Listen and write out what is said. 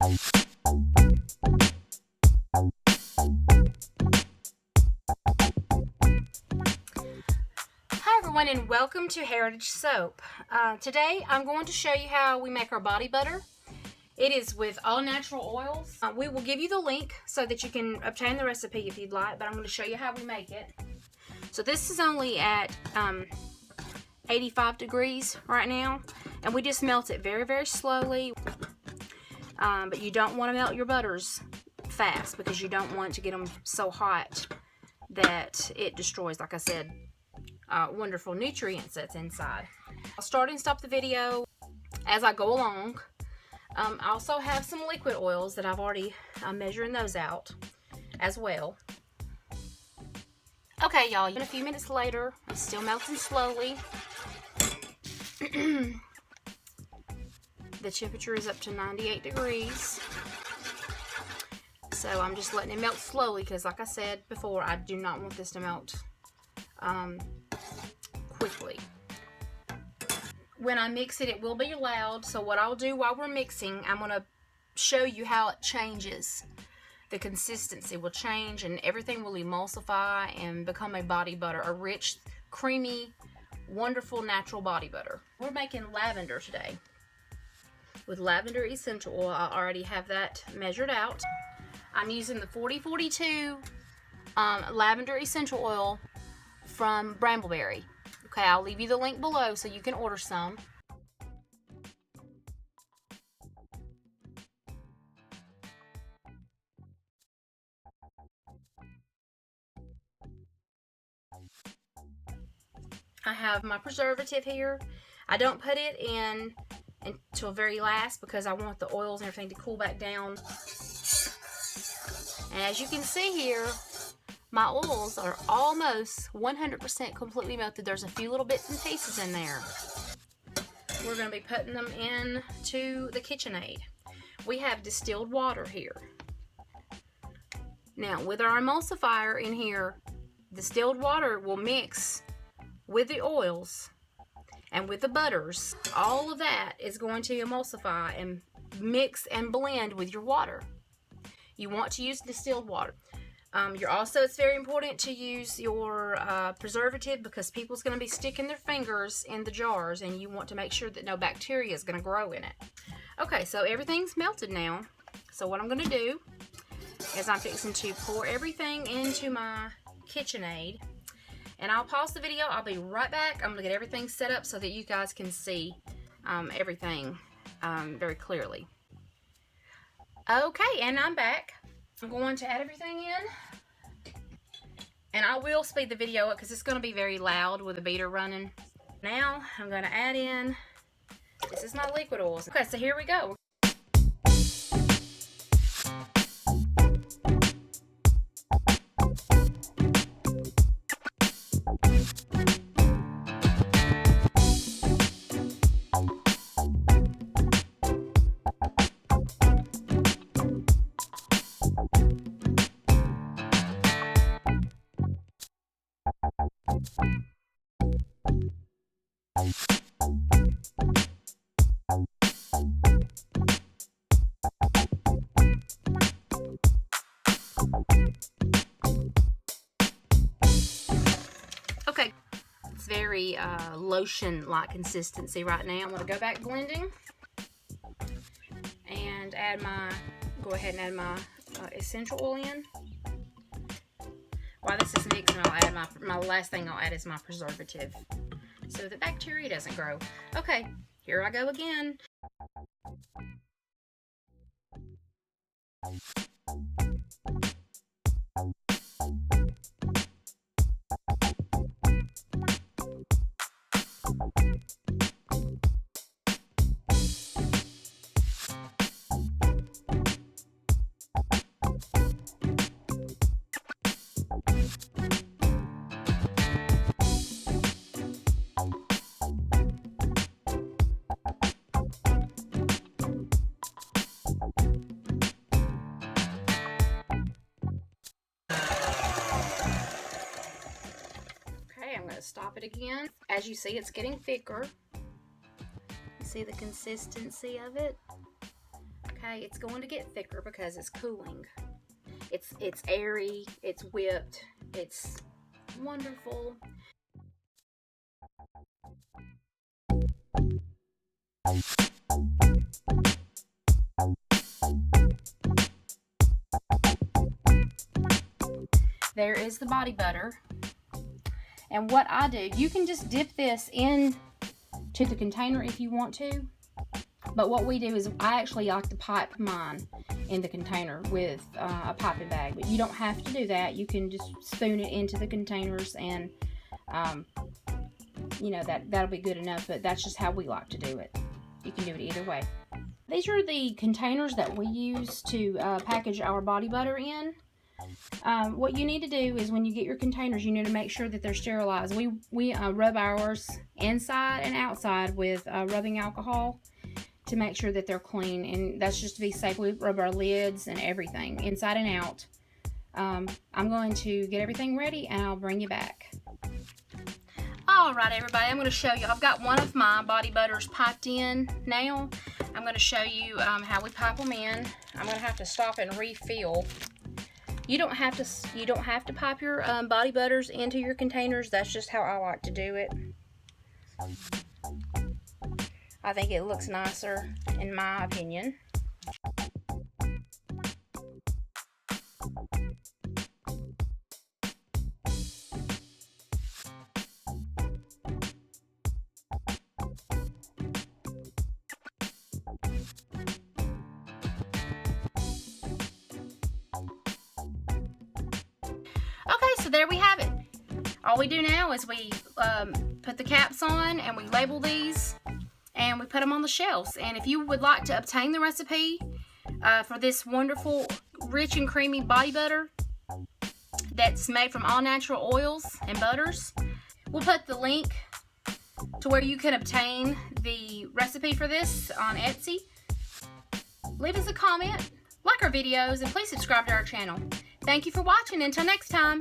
Hi everyone, and welcome to Heritage Soap. Today I'm going to show you how we make our body butter. It is with all natural oils. We will give you the link so that you can obtain the recipe if you'd like, but I'm going to show you how we make it. So this is only at 85 degrees right now, and we just melt it very, very slowly. But you don't want to melt your butters fast because you don't want to get them so hot that it destroys, like I said, wonderful nutrients that's inside. I'll start and stop the video as I go along. I also have some liquid oils that I've already measuring those out as well. Okay, y'all, a few minutes later, it's still melting slowly. The temperature is up to 98 degrees. So I'm just letting it melt slowly because, like I said before, I do not want this to melt quickly. When I mix it, it will be loud, so what I'll do while we're mixing, I'm going to show you how it changes. The consistency will change and everything will emulsify and become a body butter, a rich, creamy, wonderful natural body butter. We're making lavender today with lavender essential oil. I already have that measured out. I'm using the 4042 lavender essential oil from Brambleberry. Okay, I'll leave you the link below so you can order some. I have my preservative here. I don't put it in until very last because I want the oils and everything to cool back down. And as you can see here, my oils are almost 100% completely melted. There's a few little bits and pieces in there. We're going to be putting them into the KitchenAid. We have distilled water here. Now, with our emulsifier in here, distilled water will mix with the oils and with the butters. All of that is going to emulsify and mix and blend with your water. You want to use distilled water. It's very important to use your preservative because people's going to be sticking their fingers in the jars and you want to make sure that no bacteria is going to grow in it. Okay, so everything's melted now. So what I'm going to do is I'm fixing to pour everything into my KitchenAid. And I'll pause the video. I'll be right back. I'm going to get everything set up so that you guys can see everything very clearly. Okay, and I'm back. I'm going to add everything in. And I will speed the video up because it's going to be very loud with the beater running. Now, I'm going to add in, this is my liquid oils. Okay, so here we go. Okay, it's very lotion-like consistency right now. I'm going to go back blending and go ahead and add my essential oil in. While this is mixing, I'll add my last thing I'll add is my preservative so the bacteria doesn't grow. Okay, here I go again. Stop it again. As you see, it's getting thicker. You see the consistency of it? Okay, it's going to get thicker because it's cooling. It's airy, it's whipped, it's wonderful. There is the body butter. And what I do, you can just dip this in to the container if you want to. But what we do is I actually like to pipe mine in the container with a piping bag. But you don't have to do that. You can just spoon it into the containers and, you know, that'll be good enough. But that's just how we like to do it. You can do it either way. These are the containers that we use to package our body butter in. What you need to do is when you get your containers, you need to make sure that they're sterilized. We rub ours inside and outside with rubbing alcohol to make sure that they're clean, and that's just to be safe. We rub our lids and everything inside and out. I'm going to get everything ready and I'll bring you back. Alright everybody, I'm going to show you. I've got one of my body butters piped in now. I'm going to show you how we pipe them in. I'm going to have to stop and refill. You don't have to pipe your body butters into your containers. That's just how I like to do it. I think it looks nicer, in my opinion. Okay, so there we have it. All we do now is we put the caps on and we label these and we put them on the shelves. And if you would like to obtain the recipe for this wonderful, rich and creamy body butter that's made from all natural oils and butters, we'll put the link to where you can obtain the recipe for this on Etsy. Leave us a comment, like our videos, and please subscribe to our channel. Thank you for watching. Until next time.